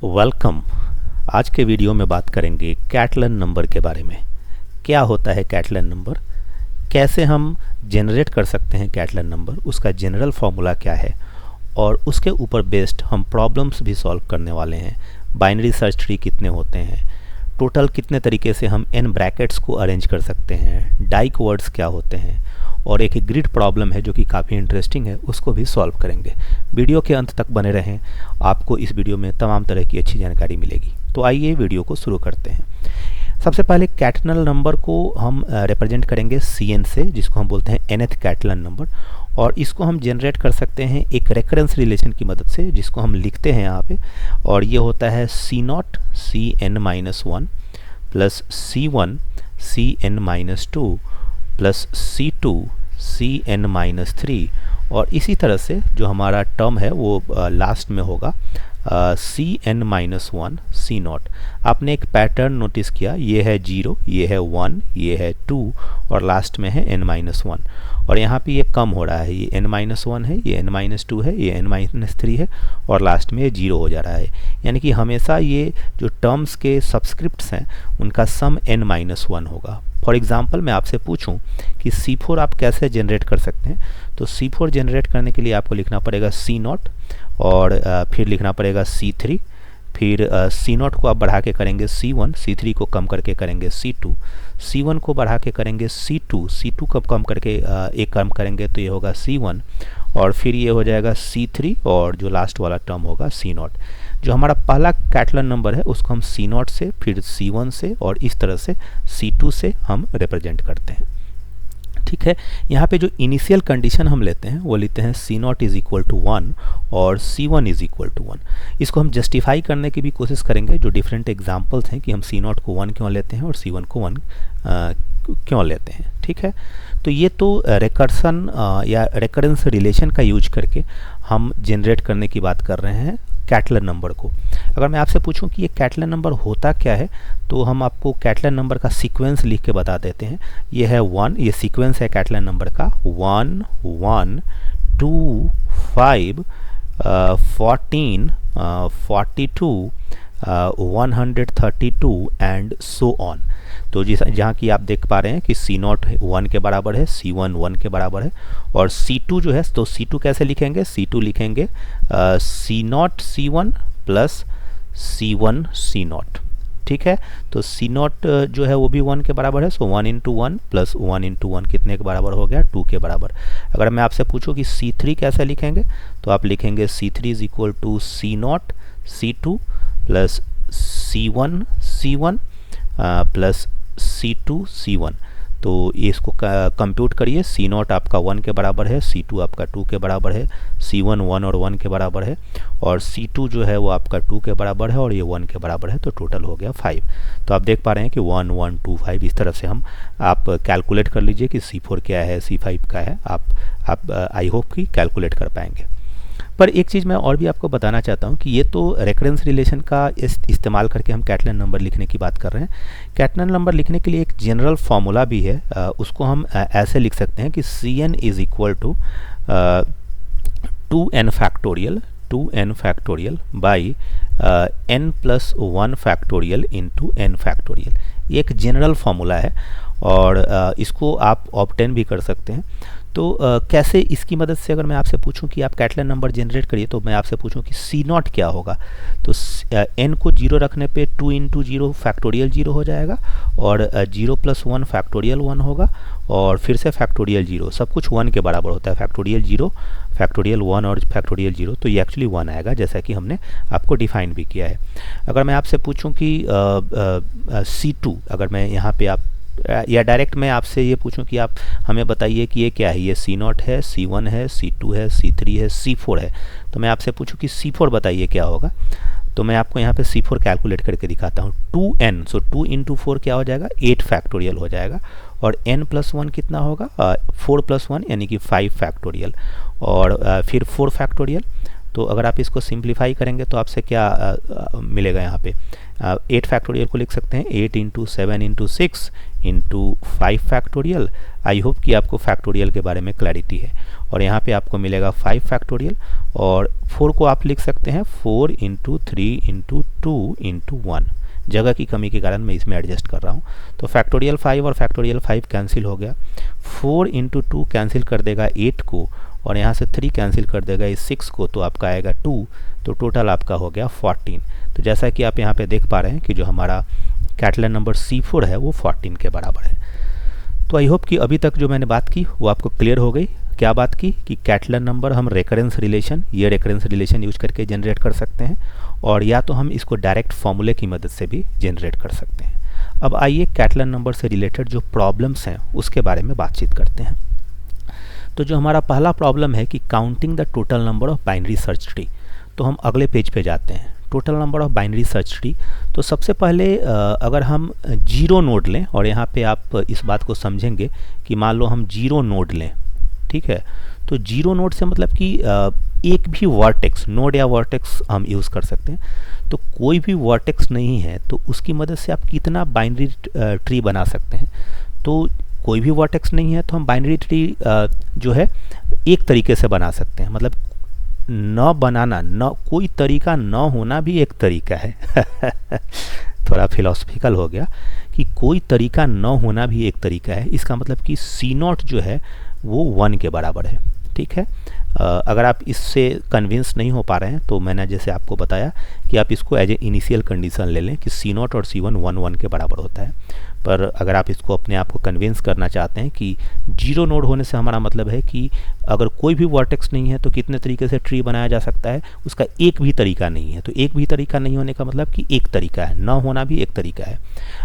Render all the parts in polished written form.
Welcome. आज के video में बात करेंगे कैटलन नंबर के बारे में। क्या होता है कैटलन नंबर, कैसे हम जनरेट कर सकते हैं कैटलन नंबर, उसका जनरल फॉर्मूला क्या है और उसके ऊपर बेस्ड हम प्रॉब्लम्स भी सॉल्व करने वाले हैं। बाइनरी सर्च ट्री कितने होते हैं, टोटल कितने तरीके से हम n ब्रैकेट्स को अरेंज कर सकते हैं, डाइक वर्ड्स क्या होते हैं और एक ग्रिड प्रॉब्लम है जो कि काफ़ी इंटरेस्टिंग है, उसको भी सॉल्व करेंगे। वीडियो के अंत तक बने रहें, आपको इस वीडियो में तमाम तरह की अच्छी जानकारी मिलेगी। तो आइए वीडियो को शुरू करते हैं। सबसे पहले कैटलन नंबर को हम रिप्रेजेंट करेंगे Cn से, जिसको हम बोलते हैं nth कैटलन नंबर, और इसको हम जनरेट कर सकते हैं एक रेकरेंस रिलेशन की मदद से, जिसको हम लिखते हैं यहाँ पे, और ये होता है C0 Cn-1 plus C1 Cn-2 plus C2 Cn-3, और इसी तरह से जो हमारा टर्म है वो लास्ट में होगा Cn-1 C0। आपने एक पैटर्न नोटिस किया, ये है 0, ये है 1, ये है 2 और लास्ट में है n-1, और यहाँ पे ये कम हो रहा है, ये n-1 है, ये n-2 है, ये n-3 है और लास्ट में ये 0 हो जा रहा है। यानी कि हमेशा ये जो टर्म्स के सबस्क्रिप्ट्स हैं उनका सम n-1 होगा। फॉर एग्जाम्पल मैं आपसे पूछूं कि C4 आप कैसे जनरेट कर सकते हैं, तो C4 जनरेट करने के लिए आपको लिखना पड़ेगा C0 और फिर लिखना पड़ेगा C3, फिर C0 को आप बढ़ा के करेंगे C1, C3 को कम करके करेंगे C2, C1 को बढ़ा के करेंगे C2, C2 को कम करके एक कम करेंगे तो ये होगा C1, और फिर ये हो जाएगा C3 और जो लास्ट वाला टर्म होगा C0। जो हमारा पहला कैटलन नंबर है उसको हम C0 से, फिर C1 से और इस तरह से C2 से हम रिप्रेजेंट करते हैं। ठीक है, यहाँ पे जो इनिशियल कंडीशन हम लेते हैं वो लेते हैं C0 इज इक्वल टू 1 और C1 इज इक्वल टू 1। इसको हम जस्टिफाई करने की भी कोशिश करेंगे, जो डिफरेंट एग्जांपल्स हैं कि हम C0 को 1 क्यों लेते हैं और C1 को 1 क्यों लेते हैं। ठीक है, तो ये तो रेकर्सन या रेकरेंस रिलेशन का यूज करके हम जनरेट करने की बात कर रहे हैं कैटलन नंबर को। अगर मैं आपसे पूछूं कि ये कैटलन नंबर होता क्या है, तो हम आपको कैटलन नंबर का सीक्वेंस लिख के बता देते हैं। ये है 1, ये सीक्वेंस है कैटलन नंबर का, 1 1 2 5 14 42 132 एंड सो ऑन। तो जहाँ की आप देख पा रहे हैं कि C0 1 के बराबर है, C1 1 के बराबर है, और C2 जो है, तो C2 कैसे लिखेंगे, C2 लिखेंगे C0 C1 plus C1 C0। ठीक है, तो C0 जो है वो भी 1 के बराबर है, सो 1 इंटू 1 प्लस 1 इंटू 1 कितने के बराबर हो गया, 2 के बराबर। अगर मैं आपसे पूछूं कि C3 कैसे लिखेंगे, तो आप लिखेंगे C3 is equal to C0 C2 plus C1 C1 plus C2 C1। तो इसको कंप्यूट करिए, C0 आपका 1 के बराबर है, C2 आपका 2 के बराबर है, C1 1 और 1 के बराबर है, और C2 जो है वो आपका 2 के बराबर है और ये 1 के बराबर है, तो टोटल हो गया 5। तो आप देख पा रहे हैं कि 1 1 2 5 इस तरह से आप कैलकुलेट कर लीजिए कि C4 क्या है, C5 का है। आप आई होप कि कैलकुलेट कर पाएंगे। पर एक चीज़ मैं और भी आपको बताना चाहता हूँ कि ये तो रेकरेंस रिलेशन का इस्तेमाल करके हम कैटलन नंबर लिखने की बात कर रहे हैं। कैटलन नंबर लिखने के लिए एक जनरल फार्मूला भी है, उसको हम ऐसे लिख सकते हैं कि Cn is equal to 2n factorial by n plus 1 factorial into n factorial. ये एक जनरल फार्मूला है और इसको आप ऑब्टेन भी कर सकते हैं। तो कैसे, इसकी मदद से अगर मैं आपसे पूछूं कि आप कैटलन नंबर जनरेट करिए, तो मैं आपसे पूछूं कि C0 क्या होगा, तो n को 0 रखने पे 2 इंटू 0 फैक्टोरियल 0 हो जाएगा, और 0 प्लस 1 फैक्टोरियल 1 होगा, और फिर से फैक्टोरियल 0, सब कुछ 1 के बराबर होता है, फैक्टोरियल 0 फैक्टोरियल 1 और फैक्टोरियल 0, तो ये एक्चुअली 1 आएगा, जैसा कि हमने आपको डिफाइन भी किया है। अगर मैं आपसे पूछूं कि C2, अगर मैं यहाँ पे आप या डायरेक्ट मैं आपसे ये पूछूं कि आप हमें बताइए कि ये क्या है, ये C0 है, C1 है, C2 है, C3 है, C4 है, तो मैं आपसे पूछूं कि C4 बताइए क्या होगा, तो मैं आपको यहाँ पे C4 कैलकुलेट करके दिखाता हूँ। 2n, सो 2 इंटू 4 क्या हो जाएगा, 8 फैक्टोरियल हो जाएगा, और n प्लस 1 कितना होगा, 4 प्लस 1 यानी कि 5 फैक्टोरियल, और फिर 4 फैक्टोरियल। तो अगर आप इसको सिंप्लीफाई करेंगे तो आपसे क्या मिलेगा, यहाँ पे 8 फैक्टोरियल को लिख सकते हैं 8 into 7 into 6 into 5 factorial. I hope कि आपको फैक्टोरियल के बारे में क्लैरिटी है। और यहाँ पे आपको मिलेगा 5 फैक्टोरियल, और 4 को आप लिख सकते हैं 4 इंटू 3 इंटू 2 इंटू 1। जगह की कमी के कारण मैं इसमें एडजस्ट कर रहा हूँ। तो फैक्टोरियल 5 और फैक्टोरियल 5 कैंसिल हो गया। 4 इंटू 2 कैंसिल कर देगा 8 को, और यहाँ से 3 कैंसिल कर देगा इस 6 को, तो आपका आएगा 2। तो टोटल आपका हो गया 14। तो जैसा कि आप यहाँ पे देख पा रहे हैं कि जो हमारा कैटलन नंबर C4 है वो 14 के बराबर है। तो आई होप कि अभी तक जो मैंने बात की वो आपको क्लियर हो गई। क्या बात की कि कैटलन नंबर हम रेकरेंस रिलेशन, ये रेकरेंस रिलेशन यूज करके जनरेट कर सकते हैं, और या तो हम इसको डायरेक्ट फॉर्मूले की मदद से भी जनरेट कर सकते हैं। अब आइए कैटलन नंबर से रिलेटेड जो प्रॉब्लम्स हैं उसके बारे में बातचीत करते हैं। तो जो हमारा पहला प्रॉब्लम है कि counting the total number of binary search tree, तो हम अगले पेज पे जाते हैं। Total number of binary search tree, तो सबसे पहले अगर हम 0 नोड लें, और यहाँ पे आप इस बात को समझेंगे कि मान लो हम 0 नोड लें, ठीक है, तो 0 नोड से मतलब कि एक भी वर्टेक्स, नोड या वर्टेक्स हम यूज़ कर सकते हैं। तो कोई भी वर्टेक्स नहीं है तो उसकी मदद से आप कितना बाइनरी ट्री बना सकते हैं। तो कोई भी वर्टेक्स नहीं है तो हम बाइनरी ट्री जो है एक तरीके से बना सकते हैं, मतलब न बनाना, न कोई तरीका न होना भी एक तरीका है। थोड़ा फिलोसफिकल हो गया कि कोई तरीका न होना भी एक तरीका है। इसका मतलब कि C0 जो है वो 1 के बराबर है, ठीक है। अगर आप इससे कन्विंस नहीं हो पा रहे हैं तो मैंने जैसे आपको बताया कि आप इसको एज ए इनिशियल कंडीशन ले लें कि C0 और C1 1 के बराबर होता है। पर अगर आप इसको अपने आप को कन्विंस करना चाहते हैं कि 0 नोड होने से हमारा मतलब है कि अगर कोई भी वर्टेक्स नहीं है तो कितने तरीके से ट्री बनाया जा सकता है, उसका एक भी तरीका नहीं है। तो एक भी तरीका नहीं होने का मतलब कि एक तरीका है, ना होना भी एक तरीका है।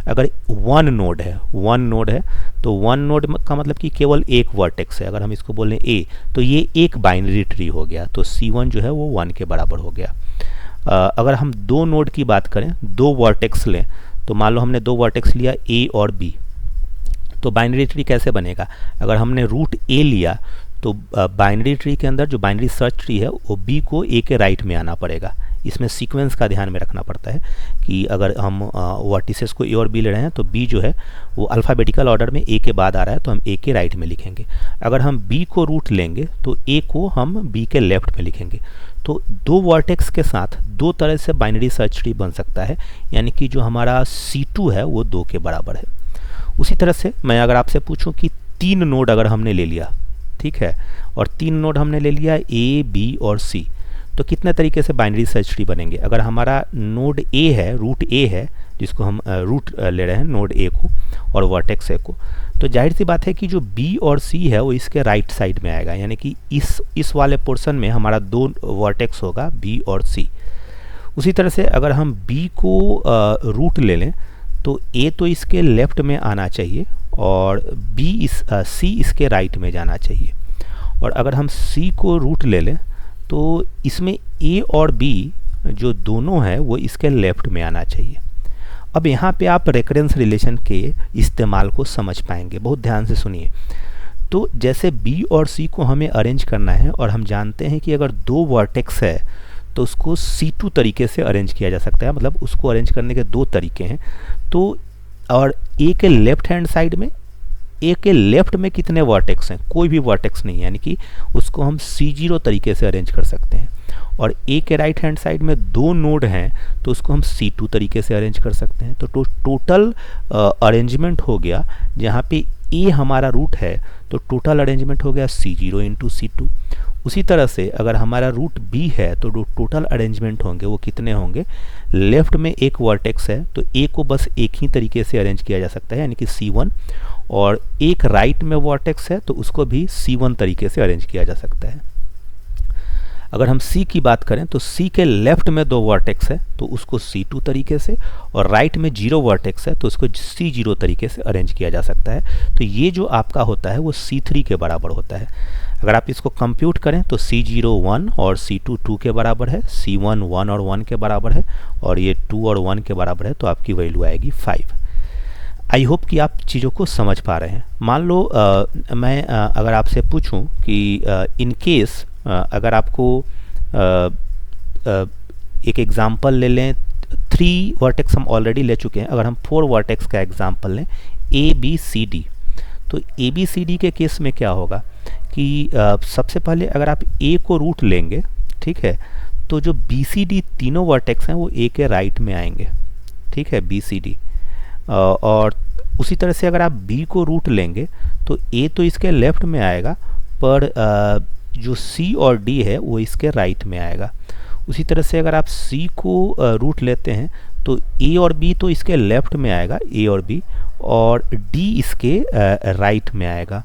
अगर 1 नोड है तो 1 नोड का मतलब कि केवल एक वर्टेक्स है। अगर हम इसको बोलें A, तो ये एक बाइनरी ट्री हो गया, तो C1 जो है वो 1 के बराबर हो गया। अगर हम 2 नोड की बात करें, 2 वर्टेक्स लें, तो मान लो हमने 2 वर्टेक्स लिया A और B, तो बाइनरी ट्री कैसे बनेगा? अगर हमने रूट A लिया तो बाइनरी ट्री के अंदर जो बाइनरी सर्च ट्री है वो B को A के राइट में आना पड़ेगा। इसमें सीक्वेंस का ध्यान में रखना पड़ता है कि अगर हम वर्टिसेस को A और B ले रहे हैं तो B जो है वो अल्फ़ाबेटिकल ऑर्डर में A के बाद आ रहा है तो हम A के राइट में लिखेंगे। अगर हम B को रूट लेंगे तो A को हम B के लेफ्ट में लिखेंगे। तो 2 वर्टेक्स के साथ 2 तरह से बाइनरी सर्च ट्री बन सकता है, यानी कि जो हमारा C2 है वो 2 के बराबर है। उसी तरह से मैं अगर आपसे पूछूं कि 3 नोड अगर हमने ले लिया, ठीक है, और 3 नोड हमने ले लिया A, B और C, तो कितने तरीके से बाइनरी सर्च ट्री बनेंगे? अगर हमारा नोड A है, रूट A है, जिसको हम रूट ले रहे हैं नोड A को और वर्टेक्स A को, तो जाहिर सी बात है कि जो B और C है वो इसके राइट साइड में आएगा, यानी कि इस वाले पोर्शन में हमारा 2 वर्टेक्स होगा B और C। उसी तरह से अगर हम B को रूट ले लें तो A तो इसके लेफ्ट में आना चाहिए और C इसके राइट में जाना चाहिए। और अगर हम C को रूट ले लें तो इसमें A और B जो दोनों हैं वो इसके लेफ्ट में आना चाहिए। अब यहाँ पे आप रेकरेंस रिलेशन के इस्तेमाल को समझ पाएंगे, बहुत ध्यान से सुनिए। तो जैसे B और C को हमें अरेंज करना है और हम जानते हैं कि अगर 2 वर्टेक्स है तो उसको C2 तरीके से अरेंज किया जा सकता है, मतलब उसको अरेंज करने के 2 तरीके हैं। तो और A के लेफ्ट हैंड साइड में, A के लेफ्ट में कितने वर्टेक्स हैं? कोई भी वर्टेक्स नहीं है, यानी कि उसको हम C0 तरीके से अरेंज कर सकते हैं। और A के राइट हैंड साइड में 2 नोड हैं तो उसको हम C2 तरीके से अरेंज कर सकते हैं। तो टोटल अरेंजमेंट हो गया, जहाँ पे A हमारा रूट है तो टोटल अरेंजमेंट हो गया C0 इंटू C2। उसी तरह से अगर हमारा रूट B है तो जो टोटल अरेंजमेंट होंगे वो कितने होंगे? लेफ्ट में एक वर्टेक्स है तो A को बस एक ही तरीके से अरेंज किया जा सकता है, यानी कि C1, और एक राइट में वर्टेक्स है तो उसको भी C1 तरीके से अरेंज किया जा सकता है। अगर हम C की बात करें तो C के लेफ्ट में 2 वर्टेक्स है तो उसको C2 तरीके से, और राइट में 0 वर्टेक्स है तो उसको C0 तरीके से अरेंज किया जा सकता है। तो ये जो आपका होता है वो C3 के बराबर होता है। अगर आप इसको कंप्यूट करें तो C0 1 और C2 2 के बराबर है, C1 1 और 1 के बराबर है, और ये 2 और 1 के बराबर है, तो आपकी वैल्यू आएगी 5। आई होप कि आप चीज़ों को समझ पा रहे हैं। मान लो मैं अगर आपसे पूछूं कि इन केस अगर आपको एक एग्जांपल ले लें, 3 वर्टेक्स हम ऑलरेडी ले चुके हैं, अगर हम 4 वर्टेक्स का एग्जांपल लें, ए बी सी डी। तो ए बी सी डी के केस में क्या होगा कि सबसे पहले अगर आप ए को रूट लेंगे, ठीक है, तो जो बी सी डी तीनों वर्टेक्स हैं वो ए के राइट में आएंगे, ठीक है, बी सी डी। और उसी तरह से अगर आप बी को रूट लेंगे तो ए तो इसके लेफ्ट में आएगा, पर जो सी और डी है वो इसके राइट में आएगा। उसी तरह से अगर आप सी को रूट लेते हैं तो ए और बी तो इसके लेफ्ट में आएगा, ए और बी, और डी इसके राइट में आएगा।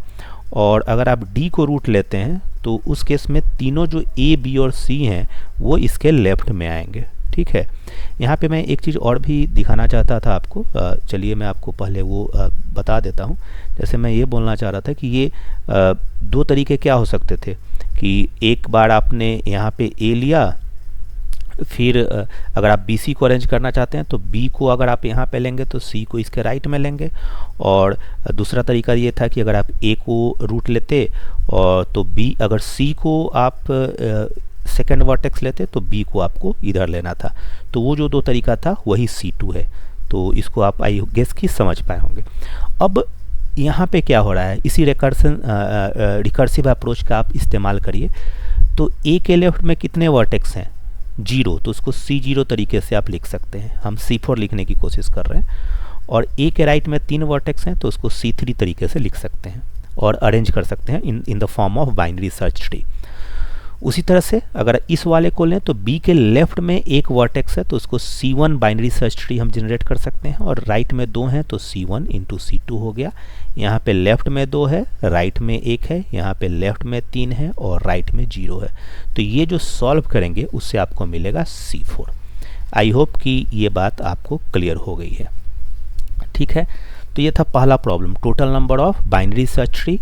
और अगर आप डी को रूट लेते हैं तो उस केस में तीनों जो ए बी और सी हैं वो इसके लेफ्ट में आएंगे, ठीक है। यहाँ पे मैं एक चीज़ और भी दिखाना चाहता था आपको, चलिए मैं आपको पहले वो बता देता हूँ। जैसे मैं ये बोलना चाह रहा था कि ये दो तरीके क्या हो सकते थे कि एक बार आपने यहाँ पे ए लिया, फिर अगर आप बी सी को अरेंज करना चाहते हैं तो बी को अगर आप यहाँ पे लेंगे तो सी को इसके राइट में लेंगे। और दूसरा तरीका ये था कि अगर आप ए को रूट लेते और तो बी, अगर सी को आप सेकेंड वर्टेक्स लेते तो बी को आपको इधर लेना था। तो वो जो दो तरीका था वही C2 है। तो इसको आप आई गेस की समझ पाए होंगे। अब यहाँ पे क्या हो रहा है, इसी रिकर्सिव अप्रोच का आप इस्तेमाल करिए। तो ए के लेफ्ट में कितने वर्टेक्स हैं? 0, तो उसको C0 तरीके से आप लिख सकते हैं। हम C4 लिखने की कोशिश कर रहे हैं। और ए के राइट में 3 वर्टेक्स हैं तो उसको C3 तरीके से लिख सकते हैं और अरेंज कर सकते हैं इन the form of binary search tree. उसी तरह से अगर इस वाले को लें तो बी के लेफ्ट में एक वर्टेक्स है तो उसको C1 बाइनरी सर्च ट्री हम जनरेट कर सकते हैं। और राइट में 2 हैं तो C1 इंटू C2 हो गया। यहाँ पे लेफ्ट में 2 है, राइट में 1 है, यहाँ पे लेफ्ट में 3 है और राइट में 0 है। तो ये जो सॉल्व करेंगे उससे आपको मिलेगा C4। आई होप कि ये बात आपको क्लियर हो गई है, ठीक है। तो ये था पहला problem, total number of binary search tree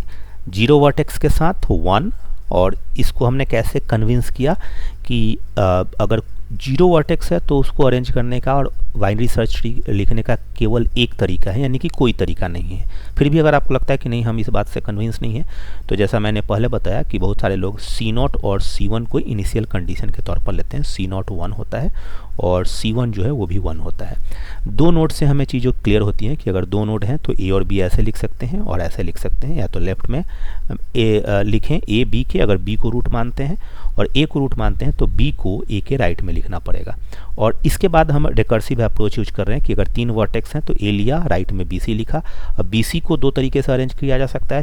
0 vertex के साथ 1। और इसको हमने कैसे कन्विंस किया कि अगर 0 वर्टेक्स है तो उसको अरेंज करने का और बाइनरी सर्च ट्री लिखने का केवल एक तरीका है, यानी कि कोई तरीका नहीं है। फिर भी अगर आपको लगता है कि नहीं हम इस बात से कन्विंस नहीं है, तो जैसा मैंने पहले बताया कि बहुत सारे लोग C0 और C1 को इनिशियल कंडीशन के तौर पर लेते हैं। C0 1 होता है और C1 जो है वो भी 1 होता है। 2 नोड से हमें चीज़ें क्लियर होती हैं कि अगर 2 नोड हैं तो A और B ऐसे लिख सकते हैं और ऐसे लिख सकते हैं, या तो लेफ्ट में लिखें A B के, अगर B को रूट मानते हैं, और A को रूट मानते हैं तो B को A के राइट में लिखना पड़ेगा। और इसके बाद हम रिकर्सिव अप्रोच यूज कर रहे हैं कि अगर 3 वर्टेक्स हैं तो A लिया, राइट में BC लिखा। अब BC को 2 तरीके से अरेंज किया जा सकता है,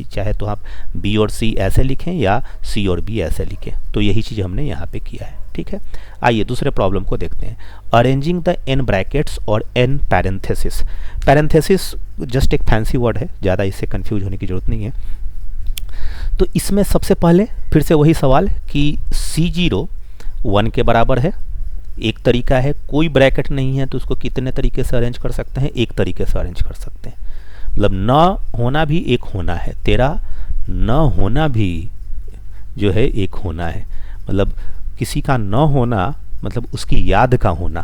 चाहे तो आप B और C ऐसे लिखें या C और B ऐसे लिखें। तो यही चीज़ हमने यहाँ पे किया है, ठीक है। आइए दूसरे प्रॉब्लम को देखते हैं। अरेंजिंग द n ब्रैकेट्स और n पैरेंथेसिस। पैरेंथेसिस जस्ट एक फैंसी वर्ड है, ज़्यादा इससे कंफ्यूज होने की जरूरत नहीं है। तो इसमें सबसे पहले फिर से वही सवाल कि C0 1 के बराबर है, एक तरीका है। कोई ब्रैकेट नहीं है तो उसको कितने तरीके से अरेंज कर सकते हैं? एक तरीके से अरेंज कर सकते हैं। मतलब न होना भी एक होना है, तेरा न होना भी जो है एक होना है। मतलब किसी का न होना मतलब उसकी याद का होना।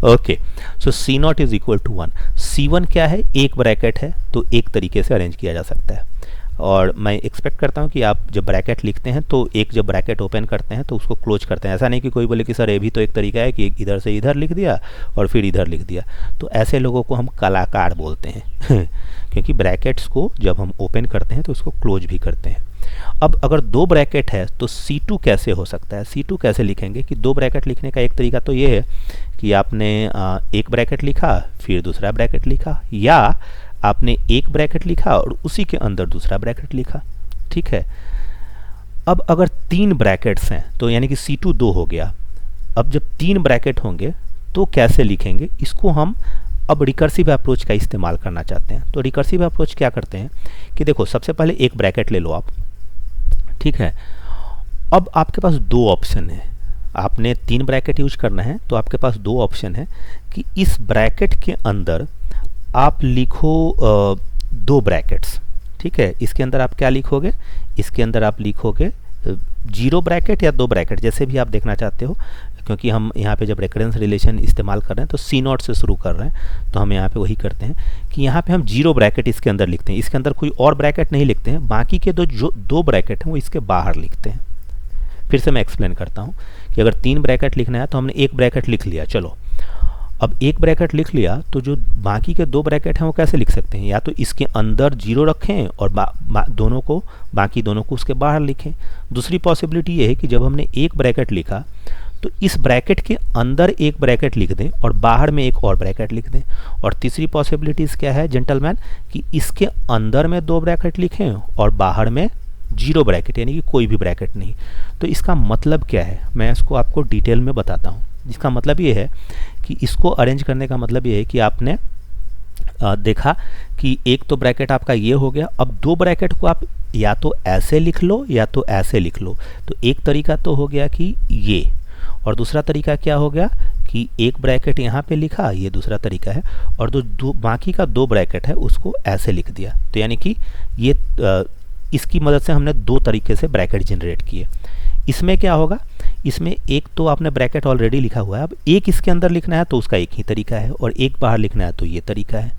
Okay, so C0 is equal to 1। C1 क्या है? एक ब्रैकेट है तो एक तरीके से अरेंज किया जा सकता है। और मैं एक्सपेक्ट करता हूँ कि आप जब ब्रैकेट लिखते हैं तो एक जब ब्रैकेट ओपन करते हैं तो उसको क्लोज करते हैं। ऐसा नहीं कि कोई बोले कि सर ये भी तो एक तरीका है कि इधर से इधर लिख दिया और फिर इधर लिख दिया। तो ऐसे लोगों को हम कलाकार बोलते हैं क्योंकि ब्रैकेट्स को जब हम ओपन करते हैं तो उसको क्लोज भी करते हैं। अब अगर 2 ब्रैकेट है तो C2 कैसे हो सकता है? C2 कैसे लिखेंगे कि 2 ब्रैकेट लिखने का एक तरीका तो ये है कि आपने एक ब्रैकेट लिखा फिर दूसरा ब्रैकेट लिखा, या आपने एक ब्रैकेट लिखा और उसी के अंदर दूसरा ब्रैकेट लिखा, ठीक है। अब अगर 3 ब्रैकेट्स हैं तो यानी कि C2 2 हो गया। अब जब 3 ब्रैकेट होंगे तो कैसे लिखेंगे? इसको हम अब रिकर्सिव अप्रोच का इस्तेमाल करना चाहते हैं। तो रिकर्सिव अप्रोच क्या करते हैं कि देखो सबसे पहले एक ब्रैकेट ले लो आप, ठीक है। अब आपके पास 2 ऑप्शन है, आपने 3 ब्रैकेट यूज करना है तो आपके पास 2 ऑप्शन है कि इस ब्रैकेट के अंदर आप लिखो 2 ब्रैकेट्स, ठीक है। इसके अंदर आप क्या लिखोगे? इसके अंदर आप लिखोगे 0 ब्रैकेट या 2 ब्रैकेट, जैसे भी आप देखना चाहते हो। क्योंकि हम यहाँ पे जब रेकरेंस रिलेशन इस्तेमाल कर रहे हैं तो C0 से शुरू कर रहे हैं, तो हम यहाँ पे वही करते हैं कि यहाँ पे हम 0 ब्रैकेट इसके अंदर लिखते हैं। इसके अंदर कोई और ब्रैकेट नहीं लिखते हैं, बाकी के जो 2 ब्रैकेट हैं वो इसके बाहर लिखते हैं। फिर से मैं एक्सप्लेन करता हूँ कि अगर 3 ब्रैकेट लिखना है तो हमने एक ब्रैकेट लिख लिया, चलो। अब एक ब्रैकेट लिख लिया तो जो बाकी के दो ब्रैकेट हैं वो कैसे लिख सकते हैं, या तो इसके अंदर 0 रखें और बाकी दोनों को उसके बाहर लिखें। दूसरी पॉसिबिलिटी ये है कि जब हमने एक ब्रैकेट लिखा तो इस ब्रैकेट के अंदर एक ब्रैकेट लिख दें और बाहर में एक और ब्रैकेट लिख दें। और तीसरी पॉसिबिलिटीज़ क्या है जेंटलमैन, कि इसके अंदर में 2 ब्रैकेट लिखें और बाहर में 0 ब्रैकेट, यानी कि कोई भी ब्रैकेट नहीं। तो इसका मतलब क्या है, मैं इसको आपको डिटेल में बताता हूँ। इसका मतलब ये है कि इसको अरेंज करने का मतलब ये है कि आपने देखा कि एक तो ब्रैकेट आपका ये हो गया, अब 2 ब्रैकेट को आप या तो ऐसे लिख लो या तो ऐसे लिख लो। तो एक तरीका तो हो गया कि ये, और दूसरा तरीका क्या हो गया कि एक ब्रैकेट यहाँ पे लिखा, ये दूसरा तरीका है, और बाकी का 2 ब्रैकेट है उसको ऐसे लिख दिया। तो यानी कि ये इसकी मदद से हमने 2 तरीके से ब्रैकेट जनरेट किए। इसमें क्या होगा, इसमें एक तो आपने ब्रैकेट ऑलरेडी लिखा हुआ है, अब एक इसके अंदर लिखना है तो उसका एक ही तरीका है, और एक बाहर लिखना है तो ये तरीका है।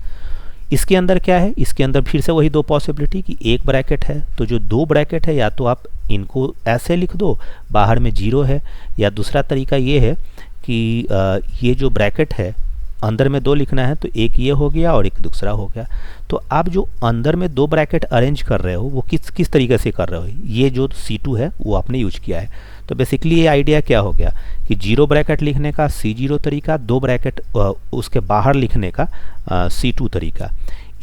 इसके अंदर क्या है, इसके अंदर फिर से वही 2 पॉसिबिलिटी कि एक ब्रैकेट है तो जो 2 ब्रैकेट है या तो आप इनको ऐसे लिख दो, बाहर में 0 है, या दूसरा तरीका ये है कि ये जो ब्रैकेट है अंदर में 2 लिखना है तो एक ये हो गया और एक दूसरा हो गया। तो आप जो अंदर में 2 ब्रैकेट अरेंज कर रहे हो वो किस तरीके से कर रहे हो, ये जो C2 है वो आपने यूज किया है। तो बेसिकली ये आइडिया क्या हो गया कि 0 ब्रैकेट लिखने का C0 तरीका, 2 ब्रैकेट उसके बाहर लिखने का C2 तरीका,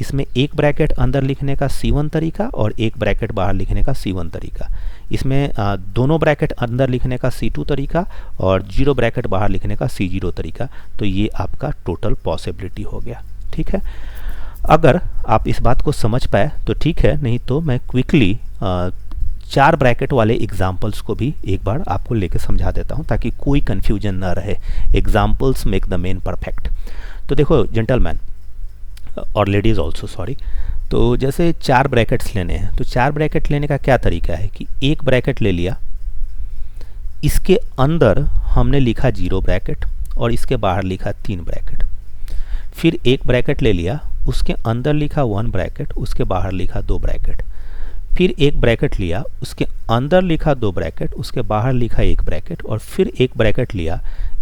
इसमें एक ब्रैकेट अंदर लिखने का C1 तरीका और एक ब्रैकेट बाहर लिखने का C1 तरीका, इसमें दोनों ब्रैकेट अंदर लिखने का C2 तरीका और 0 ब्रैकेट बाहर लिखने का C0 तरीका। तो ये आपका टोटल पॉसिबिलिटी हो गया। ठीक है, अगर आप इस बात को समझ पाए तो ठीक है, नहीं तो मैं क्विकली 4 ब्रैकेट वाले एग्जाम्पल्स को भी एक बार आपको लेके समझा देता हूँ ताकि कोई कन्फ्यूजन ना रहे। Examples make the man perfect. तो देखो जेंटलमैन और लेडीज़ ऑल्सो, सॉरी, तो जैसे 4 ब्रैकेट्स लेने हैं तो 4 ब्रैकेट लेने का क्या तरीका है कि एक ब्रैकेट ले लिया, इसके अंदर हमने लिखा 0 ब्रैकेट और इसके बाहर लिखा 3 ब्रैकेट। फिर एक ब्रैकेट ले लिया, उसके अंदर लिखा 1 ब्रैकेट, उसके बाहर लिखा 2 ब्रैकेट। फिर एक ब्रैकेट लिया, उसके अंदर लिखा 2 ब्रैकेट, उसके बाहर लिखा 1 ब्रैकेट, और फिर एक ब्रैकेट लिया,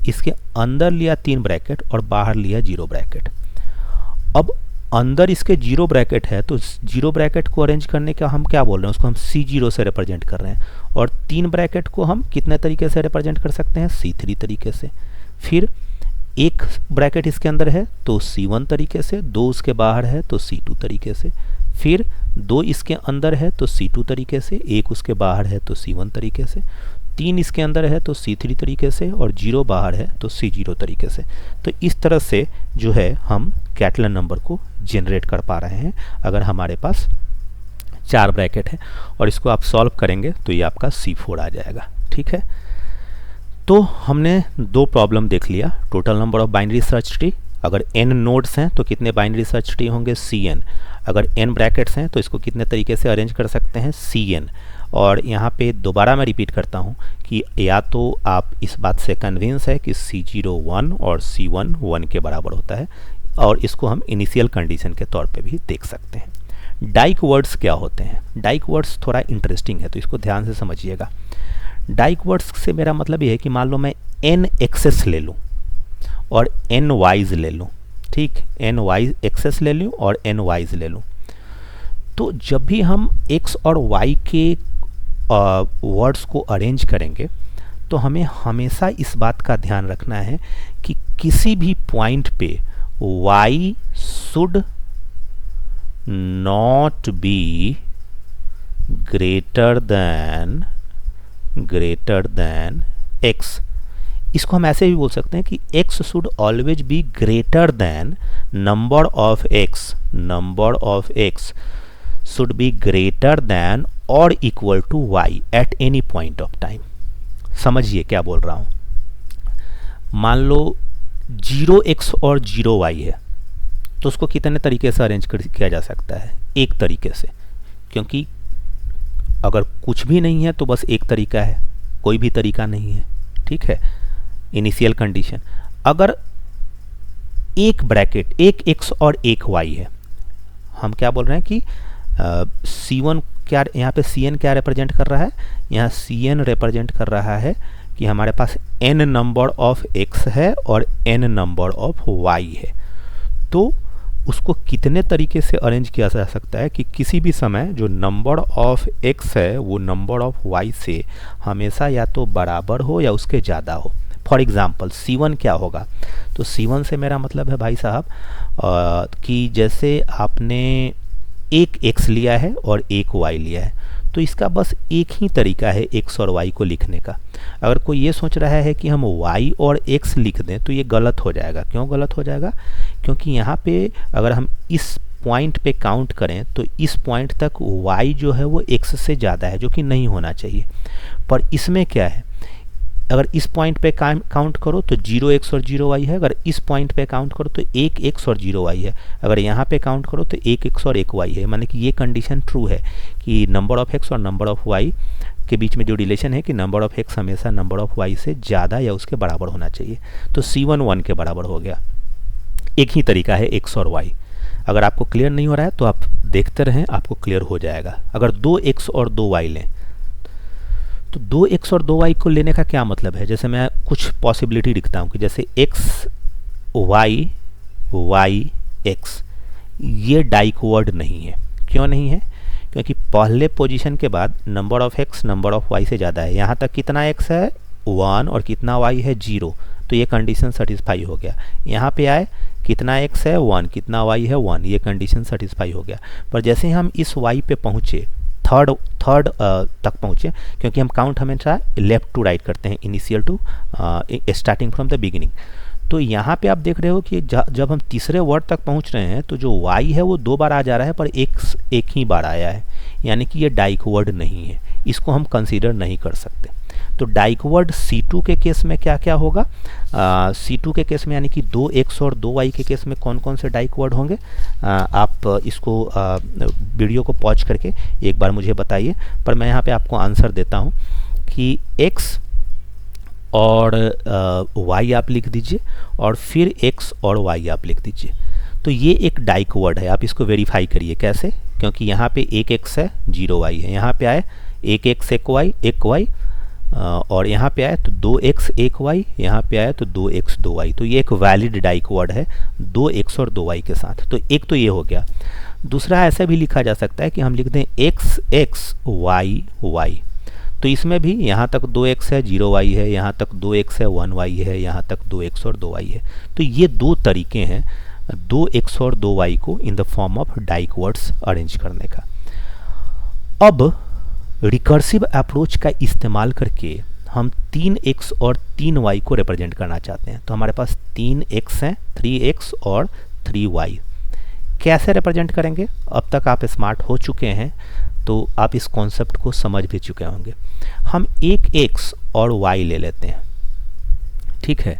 इसके अंदर लिया 3 ब्रैकेट और बाहर लिया 0 ब्रैकेट। अब अंदर इसके 0 ब्रैकेट है तो 0 ब्रैकेट को अरेंज करने का हम क्या बोल रहे हैं, उसको हम C0 से रिप्रेजेंट कर रहे हैं, और 3 ब्रैकेट को हम कितने तरीके से रिप्रेजेंट कर सकते हैं, C3 तरीके से। फिर एक ब्रैकेट इसके अंदर है तो C1 तरीके से, 2 उसके बाहर है तो C2 तरीके से, फिर 2 इसके अंदर है तो C2 तरीके से, 1 उसके बाहर है तो C1 तरीके से, 3 इसके अंदर है तो C3 तरीके से, और 0 बाहर है तो C0 तरीके से। तो इस तरह से जो है हम कैटलन नंबर को जनरेट कर पा रहे हैं अगर हमारे पास 4 ब्रैकेट है, और इसको आप सॉल्व करेंगे तो ये आपका C4 आ जाएगा। ठीक है, तो हमने 2 प्रॉब्लम देख लिया। Total number of binary search tree, अगर n नोड्स हैं तो कितने बाइनरी सर्च ट्री होंगे, Cn। अगर n ब्रैकेट्स हैं तो इसको कितने तरीके से अरेंज कर सकते हैं, Cn। और यहाँ पे दोबारा मैं रिपीट करता हूँ कि या तो आप इस बात से कन्विंस है कि C0 1 और C1 1 के बराबर होता है, और इसको हम इनिशियल कंडीशन के तौर पे भी देख सकते हैं। डाइक वर्ड्स क्या होते हैं, डाइक वर्ड्स थोड़ा इंटरेस्टिंग है तो इसको ध्यान से समझिएगा। डाइक वर्ड्स से मेरा मतलब ये है कि मान लो मैं n एक्सेस ले लूँ और n वाइज ले लूँ, ठीक, n वाइज एक्सेस ले लूँ और n वाइज ले लूँ, तो जब भी हम x और y के वर्ड्स को अरेंज करेंगे तो हमें हमेशा इस बात का ध्यान रखना है कि किसी भी पॉइंट पे y should not be greater then x। इसको हम ऐसे भी बोल सकते हैं कि x should always be greater than number of x should be greater than और equal to y at any point of time. समझिए क्या बोल रहा हूँ। मान लो 0x और 0y है तो उसको कितने तरीके से अरेंज किया जा सकता है, एक तरीके से, क्योंकि अगर कुछ भी नहीं है तो बस एक तरीका है, कोई भी तरीका नहीं है। ठीक है, इनिशियल कंडीशन। अगर एक ब्रैकेट, एक x और एक y है, हम क्या बोल रहे हैं कि C1 क्या, यहाँ पे Cn क्या रिप्रेजेंट कर रहा है, यहाँ Cn रिप्रेजेंट कर रहा है कि हमारे पास n नंबर ऑफ x है और n नंबर ऑफ y है, तो उसको कितने तरीके से अरेंज किया जा सकता है कि किसी भी समय जो नंबर ऑफ x है वो नंबर ऑफ y से हमेशा या तो बराबर हो या उसके ज़्यादा हो। फॉर एग्ज़ाम्पल C1 क्या होगा, तो C1 से मेरा मतलब है भाई साहब कि जैसे आपने एक x लिया है और एक y लिया है, तो इसका बस एक ही तरीका है x और y को लिखने का। अगर कोई ये सोच रहा है कि हम y और x लिख दें तो ये गलत हो जाएगा। क्यों गलत हो जाएगा? क्योंकि यहाँ पे अगर हम इस पॉइंट पे काउंट करें तो इस पॉइंट तक y जो है वो x से ज़्यादा है, जो कि नहीं होना चाहिए। पर इसमें क्या है, अगर इस पॉइंट पे काउंट करो तो 0x और 0y है, अगर इस पॉइंट पे काउंट करो तो 1x और 0y है, अगर यहाँ पे काउंट करो तो 1x और 1y है। माने कि ये कंडीशन ट्रू है कि नंबर ऑफ x और नंबर ऑफ y के बीच में जो रिलेशन है कि नंबर ऑफ x हमेशा नंबर ऑफ y से ज़्यादा या उसके बराबर होना चाहिए। तो C1 1 के बराबर हो गया। एक ही तरीका है x और y। अगर आपको क्लियर नहीं हो रहा है तो आप देखते रहें, आपको क्लियर हो जाएगा। अगर 2x और 2y लें तो 2x और 2y को लेने का क्या मतलब है, जैसे मैं कुछ पॉसिबिलिटी लिखता हूँ कि जैसे x y y x, ये डाइकवर्ड नहीं है। क्यों नहीं है? क्योंकि पहले पोजीशन के बाद number of x number of y से ज़्यादा है। यहाँ तक कितना x है 1 और कितना y है 0, तो ये कंडीशन सेटिस्फाई हो गया। यहाँ पे आए कितना x है 1, कितना y है 1, ये कंडीशन सेटिस्फाई हो गया। पर जैसे हम इस y पे पहुँचे, थर्ड तक पहुँचे, क्योंकि हम काउंट हमेशा लेफ्ट टू राइट करते हैं, initial to starting from the beginning. तो यहाँ पे आप देख रहे हो कि जब हम तीसरे वर्ड तक पहुँच रहे हैं तो जो y है वो 2 बार आ जा रहा है पर x एक ही बार आया है, यानी कि ये डाइकवर्ड नहीं है, इसको हम कंसीडर नहीं कर सकते। तो डाइकवर्ड C2 के केस में क्या क्या होगा, C2 के केस में यानी कि 2x और 2y के केस में कौन कौन से डाइकवर्ड होंगे, आप इसको वीडियो को पॉज करके एक बार मुझे बताइए। पर मैं यहाँ पे आपको आंसर देता हूँ कि x और y आप लिख दीजिए और फिर x और y आप लिख दीजिए। तो ये एक डाइकवर्ड है, आप इसको वेरीफाई करिए। कैसे? क्योंकि यहाँ पे 1x है 0y है, यहाँ पे आए 1x 1y और यहाँ पे आए तो 2x 1y, यहाँ पे आए तो 2x 2y। तो ये एक वैलिड डाइकवर्ड है 2x और 2y के साथ। तो एक तो ये हो गया। दूसरा ऐसा भी लिखा जा सकता है कि हम लिख दें x x y y, तो इसमें भी यहाँ तक 2x है 0y है, यहाँ तक 2x है 1y है, यहाँ तक 2x और 2y है। तो ये दो तरीके हैं 2x और 2y को इन द फॉर्म ऑफ डाइकवर्ड्स अरेंज करने का। अब रिकर्सिव अप्रोच का इस्तेमाल करके हम 3x और 3y को रिप्रेजेंट करना चाहते हैं। तो हमारे पास 3x हैं, 3x और 3y। कैसे रिप्रेजेंट करेंगे? अब तक आप स्मार्ट हो चुके हैं तो आप इस कॉन्सेप्ट को समझ भी चुके होंगे। हम एक x और y ले लेते हैं, ठीक है।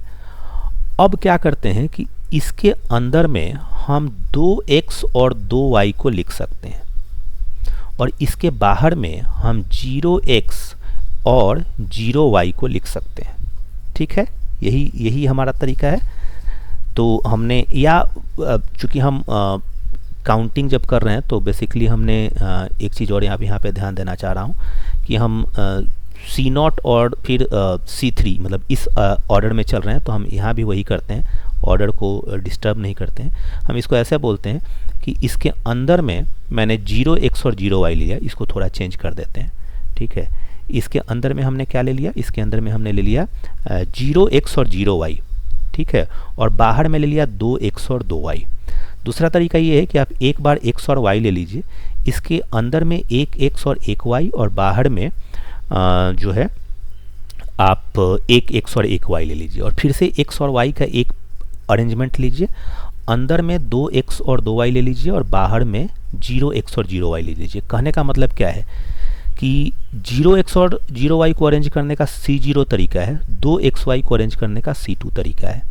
अब क्या करते हैं कि इसके अंदर में हम 2x और 2y को लिख सकते हैं और इसके बाहर में हम 0x और 0y को लिख सकते हैं, ठीक है। यही हमारा तरीका है। तो हमने या चूँकि हम काउंटिंग जब कर रहे हैं तो बेसिकली हमने एक चीज़ और यहाँ पे ध्यान देना चाह रहा हूँ कि हम C0 और फिर C3 मतलब इस ऑर्डर में चल रहे हैं, तो हम यहाँ भी वही करते हैं, ऑर्डर को डिस्टर्ब नहीं करते हैं। हम इसको ऐसे बोलते हैं कि इसके अंदर में मैंने 0x और 0y लिया, इसको थोड़ा चेंज कर देते हैं, ठीक है। इसके अंदर में हमने क्या ले लिया, इसके अंदर में हमने ले लिया 0x और 0y, ठीक है, और बाहर में ले लिया 2x और 2y। दूसरा तरीका ये है कि आप एक बार x और y ले लीजिए, इसके अंदर में 1x और 1y और बाहर में जो है आप 1x और 1y ले लीजिए और फिर से x और y का एक अरेंजमेंट लीजिए। अंदर में 2x और 2y ले लीजिए और बाहर में 0x और 0y ले लीजिए। कहने का मतलब क्या है कि 0x और 0y को अरेंज करने का C0 तरीका है, 2xy को अरेंज करने का C2 तरीका है,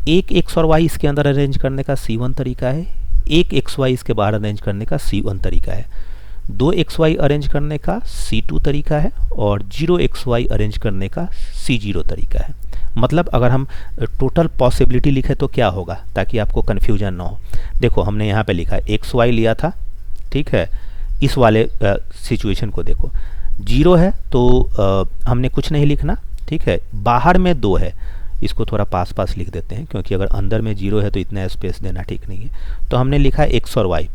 1x और y इसके अंदर अरेंज करने का C1 तरीका है, 1xy इसके बाहर अरेंज करने का C1 तरीका है, 2xy अरेंज करने का C2 तरीका है और 0xy अरेंज करने का C0 तरीका है। मतलब अगर हम टोटल पॉसिबिलिटी लिखें तो क्या होगा, ताकि आपको कन्फ्यूजन ना हो। देखो हमने यहाँ पे लिखा xy लिया था, ठीक है। इस वाले सिचुएशन को देखो, 0 है तो हमने कुछ नहीं लिखना, ठीक है, बाहर में 2 है, इसको थोड़ा पास पास लिख देते हैं क्योंकि अगर अंदर में 0 है तो इतना स्पेस देना ठीक नहीं है। तो हमने लिखा x और y,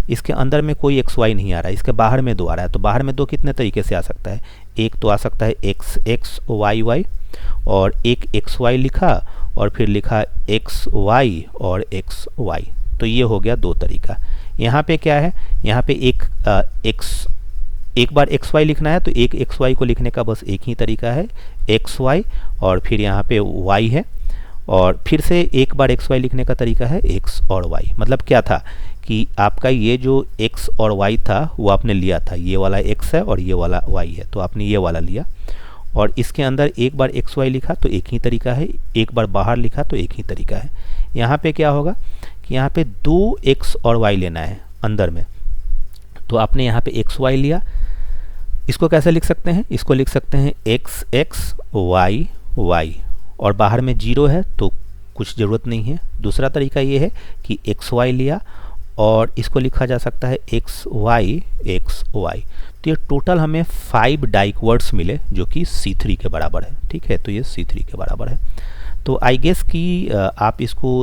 इसके अंदर में कोई x y नहीं आ रहा है, इसके बाहर में 2 आ रहा है। तो बाहर में 2 कितने तरीके से आ सकता है, एक तो आ सकता है x x y y, और एक x y लिखा और फिर लिखा x y और x y, तो ये हो गया 2 तरीका। यहाँ पे क्या है, यहाँ पे एक बार x y लिखना है तो एक x y को लिखने का बस एक ही तरीका है, x y और फिर यहाँ पे y है, और फिर से एक बार x y लिखने का तरीका है x और y। मतलब क्या था कि आपका ये जो x और y था वो आपने लिया था, ये वाला x है और ये वाला y है, तो आपने ये वाला लिया, और इसके अंदर एक बार x y लिखा तो एक ही तरीका है, एक बार बाहर लिखा तो एक ही तरीका है। यहाँ पे क्या होगा कि यहाँ पे 2x और y लेना है अंदर में, तो आपने यहाँ पे x y लिया। इसको कैसे लिख सकते हैं, इसको लिख सकते हैं x x y y, और बाहर में 0 है तो कुछ ज़रूरत नहीं है। दूसरा तरीका ये है कि x y लिया और इसको लिखा जा सकता है x y x y। तो ये टोटल हमें 5 डाइक्वर्ड्स मिले जो कि C3 के बराबर है। ठीक है, तो ये C3 के बराबर है। तो आई गेस कि आप इसको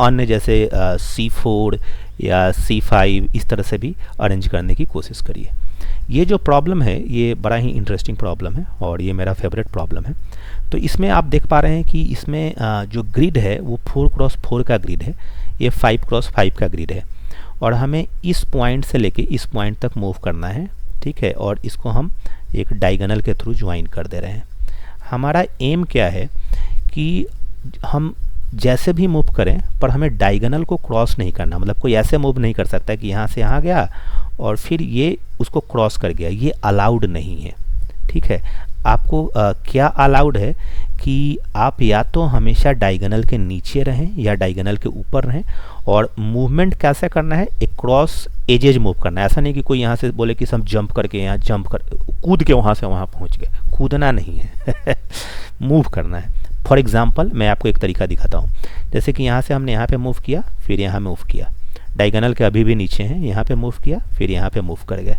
अन्य जैसे C4 या C5 इस तरह से भी अरेंज करने की कोशिश करिए। ये जो प्रॉब्लम है ये बड़ा ही इंटरेस्टिंग प्रॉब्लम है और ये मेरा फेवरेट प्रॉब्लम है। तो इसमें आप देख पा रहे हैं कि इसमें जो ग्रिड है वो 4x4 का ग्रिड है, ये 5x5 का ग्रिड है, और हमें इस पॉइंट से लेके इस पॉइंट तक मूव करना है। ठीक है, और इसको हम एक डायगोनल के थ्रू ज्वाइन कर दे रहे हैं। हमारा एम क्या है कि हम जैसे भी मूव करें पर हमें डायगोनल को क्रॉस नहीं करना, मतलब कोई ऐसे मूव नहीं कर सकता कि यहाँ से यहाँ गया और फिर ये उसको क्रॉस कर गया, ये अलाउड नहीं है। ठीक है, आपको क्या अलाउड है कि आप या तो हमेशा डायगोनल के नीचे रहें या डायगोनल के ऊपर रहें, और मूवमेंट कैसे करना है, एक क्रॉस एजेज मूव करना है। ऐसा नहीं कि कोई यहाँ से बोले कि हम जंप करके यहाँ जंप कर कूद के वहाँ से वहाँ पहुँच गए, कूदना नहीं है मूव करना है। फॉर एग्जाम्पल मैं आपको एक तरीका दिखाता हूँ, जैसे कि यहाँ से हमने यहाँ पे मूव किया, फिर यहाँ मूव किया, डायगोनल के अभी भी नीचे हैं, यहाँ पे मूव किया, फिर यहाँ पे मूव कर गए।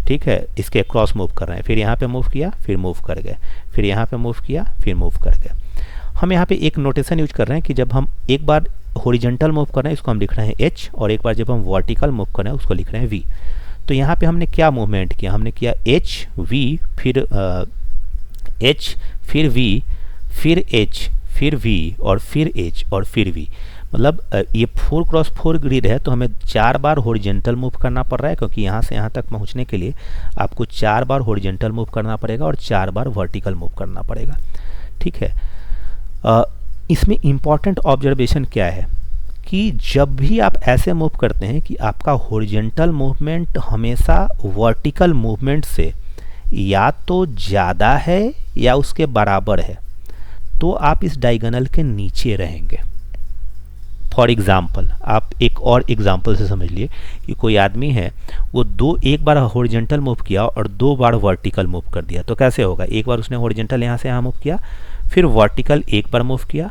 ठीक है, इसके क्रॉस मूव कर रहे हैं, फिर यहाँ पे मूव किया, फिर मूव कर गए, फिर यहाँ पे मूव किया, फिर मूव कर गए। हम यहाँ पे एक नोटेशन यूज कर रहे हैं कि जब हम एक बार हॉरिजॉन्टल मूव कर रहे हैं इसको हम लिख रहे हैं h, और एक बार जब हम वर्टिकल मूव कर रहे हैं उसको लिख रहे हैं v। तो यहाँ पे हमने क्या मूवमेंट किया, हमने किया h v फिर h फिर v फिर h फिर v और फिर h और फिर v। मतलब ये 4x4 ग्रिड है तो हमें 4 बार हॉरिजॉन्टल मूव करना पड़ रहा है, क्योंकि यहाँ से यहाँ तक पहुँचने के लिए आपको 4 बार हॉरिजॉन्टल मूव करना पड़ेगा और 4 बार वर्टिकल मूव करना पड़ेगा। ठीक है, इसमें इम्पॉर्टेंट ऑब्जर्वेशन क्या है कि जब भी आप ऐसे मूव करते हैं कि आपका हॉरिजॉन्टल मूवमेंट हमेशा वर्टिकल मूवमेंट से या तो ज़्यादा है या उसके बराबर है, तो आप इस डायगोनल के नीचे रहेंगे। फॉर एग्जाम्पल, आप एक और एग्जाम्पल से समझ लिए कि कोई आदमी है वो एक बार हॉरिजॉन्टल मूव किया और 2 बार वर्टिकल मूव कर दिया, तो कैसे होगा, एक बार उसने हॉरिजॉन्टल यहाँ से यहाँ मूव किया, फिर वर्टिकल एक बार मूव किया,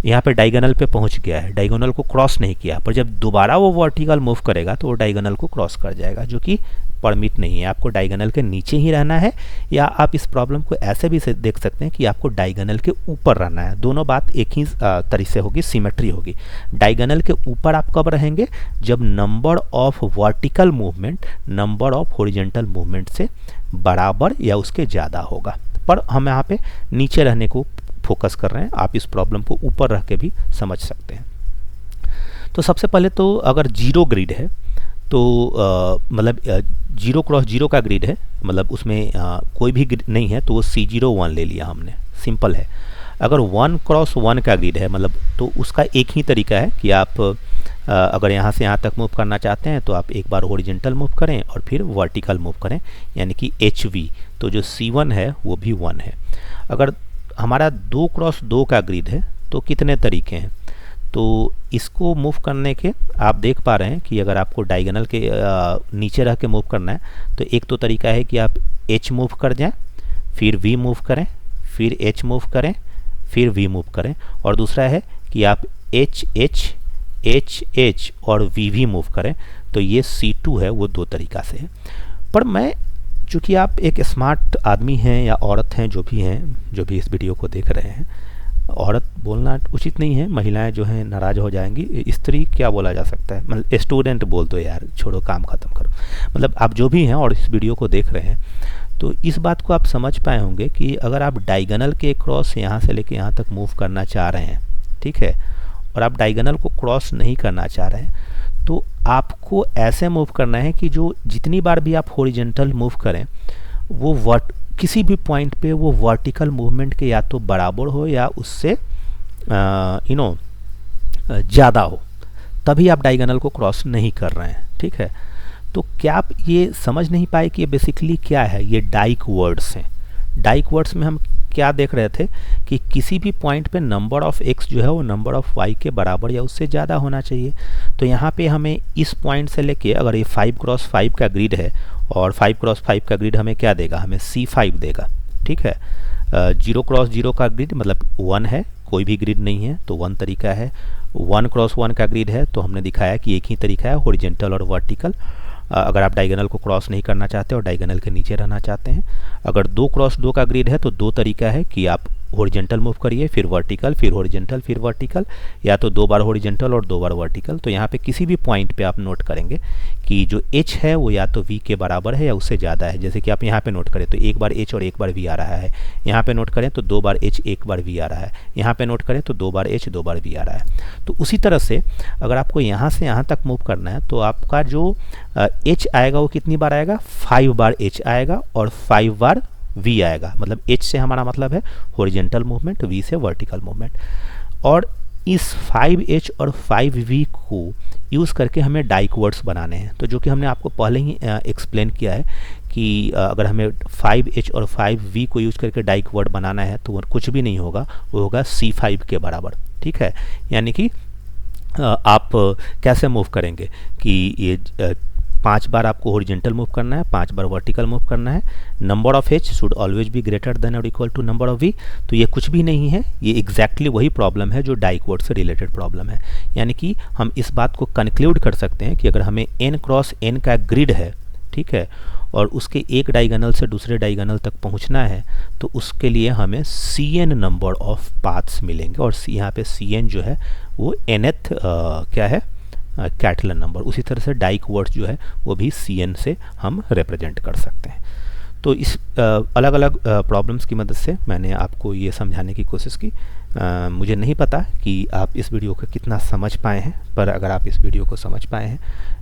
यहाँ पे डायगोनल पे पहुँच गया है, डायगोनल को क्रॉस नहीं किया, पर जब दोबारा वो वर्टिकल मूव करेगा तो वो डायगोनल को क्रॉस कर जाएगा, जो कि परमिट नहीं है। आपको डायगोनल के नीचे ही रहना है, या आप इस प्रॉब्लम को ऐसे भी देख सकते हैं कि आपको डायगोनल के ऊपर रहना है। दोनों बात एक ही तरीके से होगी, सिमेट्री होगी। डायगोनल के ऊपर आप कब रहेंगे, जब number of vertical movement number of horizontal movement से बराबर या उसके ज़्यादा होगा। पर हम यहाँ पे नीचे रहने को फोकस कर रहे हैं, आप इस प्रॉब्लम को ऊपर रह के भी समझ सकते हैं। तो सबसे पहले तो अगर 0 ग्रिड है तो मतलब 0x0 का ग्रिड है, मतलब उसमें कोई भी ग्रिड नहीं है, तो वो C01 ले लिया हमने, सिंपल है। अगर 1x1 का ग्रिड है, मतलब तो उसका एक ही तरीका है कि आप अगर यहाँ से यहाँ तक मूव करना चाहते हैं तो आप एक बार हॉरिजॉन्टल मूव करें और फिर वर्टिकल मूव करें, यानी कि HV, तो जो C1 है वो भी 1 है। अगर हमारा 2x2 का ग्रिड है तो कितने तरीके हैं, तो इसको मूव करने के आप देख पा रहे हैं कि अगर आपको डायगोनल के नीचे रह के मूव करना है तो एक तो तरीका है कि आप H मूव कर जाएं, फिर V मूव करें, फिर H मूव करें, फिर V मूव करें, और दूसरा है कि आप H H H H और V V मूव करें। तो ये C2 है, वो 2 तरीका से है। पर मैं चूँकि आप एक स्मार्ट आदमी हैं या औरत हैं, जो भी इस वीडियो को देख रहे हैं, औरत बोलना उचित नहीं है, महिलाएं जो हैं नाराज़ हो जाएंगी। स्त्री क्या बोला जा सकता है, मतलब स्टूडेंट बोल दो यार, छोड़ो काम ख़त्म करो। मतलब आप जो भी हैं और इस वीडियो को देख रहे हैं, तो इस बात को आप समझ पाए होंगे कि अगर आप डायगोनल के क्रॉस यहाँ से लेके यहाँ तक मूव करना चाह रहे हैं, ठीक है, और आप डायगोनल को क्रॉस नहीं करना चाह रहे हैं, तो आपको ऐसे मूव करना है कि जो जितनी बार भी आप हॉरिजॉन्टल मूव करें वो किसी भी पॉइंट पे वो वर्टिकल मूवमेंट के या तो बराबर हो या उससे ज़्यादा हो, तभी आप डायगोनल को क्रॉस नहीं कर रहे हैं, ठीक है। तो क्या आप ये समझ नहीं पाए कि ये बेसिकली क्या है, ये डाइक वर्ड्स हैं। डाइक वर्ड्स में हम क्या देख रहे थे कि किसी भी पॉइंट पे नंबर ऑफ x जो है वो नंबर ऑफ y के बराबर या उससे ज़्यादा होना चाहिए। तो यहाँ पे हमें इस पॉइंट से लेके, अगर ये 5x5 का ग्रिड है और 5x5 का ग्रिड हमें क्या देगा, हमें C5 देगा, ठीक है। 0x0 का ग्रिड मतलब 1 है, कोई भी ग्रिड नहीं है तो 1 तरीका है। 1x1 का ग्रिड है तो हमने दिखाया कि एक ही तरीका है, हॉरिजॉन्टल और वर्टिकल। अगर आप डायगोनल को क्रॉस नहीं करना चाहते और डायगोनल के नीचे रहना चाहते हैं। अगर 2x2 का ग्रिड है तो 2 तरीका है कि आप हॉरिजॉन्टल मूव करिए, फिर वर्टिकल, फिर हॉरिजॉन्टल, फिर वर्टिकल, या तो 2 बार हॉरिजॉन्टल और 2 बार वर्टिकल। तो यहाँ पे किसी भी पॉइंट पे आप नोट करेंगे कि जो h है वो या तो v के बराबर है या उससे ज़्यादा है। जैसे कि आप यहाँ पे नोट करें तो 1 बार h और 1 बार v आ रहा है, यहाँ पे नोट करें तो 2 बार h 1 बार v आ रहा है, यहाँ पे नोट करें तो 2 बार h 2 बार v आ रहा है। तो उसी तरह से अगर आपको यहाँ से यहाँ तक मूव करना है तो आपका जो h आएगा वो कितनी बार आएगा, 5 बार h आएगा और 5 बार v आएगा। मतलब h से हमारा मतलब है हॉरिजॉन्टल मूवमेंट, v से वर्टिकल मूवमेंट। और इस 5h और 5v को यूज़ करके हमें डाइक वर्ड्स बनाने हैं। तो जो कि हमने आपको पहले ही एक्सप्लेन किया है कि अगर हमें 5h और 5v को यूज़ करके डाइक वर्ड बनाना है तो वो कुछ भी नहीं होगा, वो होगा C5 के बराबर, ठीक है। यानी कि आप कैसे मूव करेंगे कि ये 5 बार आपको हॉरिजॉन्टल मूव करना है, 5 बार वर्टिकल मूव करना है। Number of h should always be greater than और equal to number of v। तो ये कुछ भी नहीं है, ये एग्जैक्टली वही प्रॉब्लम है जो डाइक वर्ड से रिलेटेड प्रॉब्लम है। यानी कि हम इस बात को कंक्लूड कर सकते हैं कि अगर हमें n क्रॉस n का ग्रिड है, ठीक है, और उसके एक डायगोनल से दूसरे डायगोनल तक पहुंचना है तो उसके लिए हमें Cn नंबर ऑफ पाथ्स मिलेंगे। और यहाँ पे Cn जो है वो nth क्या है, कैटलन नंबर। उसी तरह से डाइक वर्ड्स जो है वो भी Cn से हम रिप्रेजेंट कर सकते हैं। तो इस अलग अलग प्रॉब्लम्स की मदद से मैंने आपको ये समझाने की कोशिश की। मुझे नहीं पता कि आप इस वीडियो को कितना समझ पाए हैं, पर अगर आप इस वीडियो को समझ पाए हैं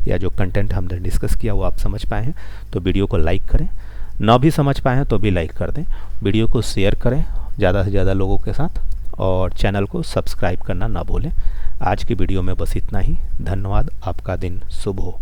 या जो कंटेंट हमने डिस्कस किया वो आप समझ पाए हैं तो वीडियो को लाइक करें। ना भी समझ पाए हैं तो भी लाइक कर दें। वीडियो को शेयर करें ज़्यादा से ज़्यादा लोगों के साथ और चैनल को सब्सक्राइब करना ना भूलें। आज की वीडियो में बस इतना ही। धन्यवाद। आपका दिन शुभ हो।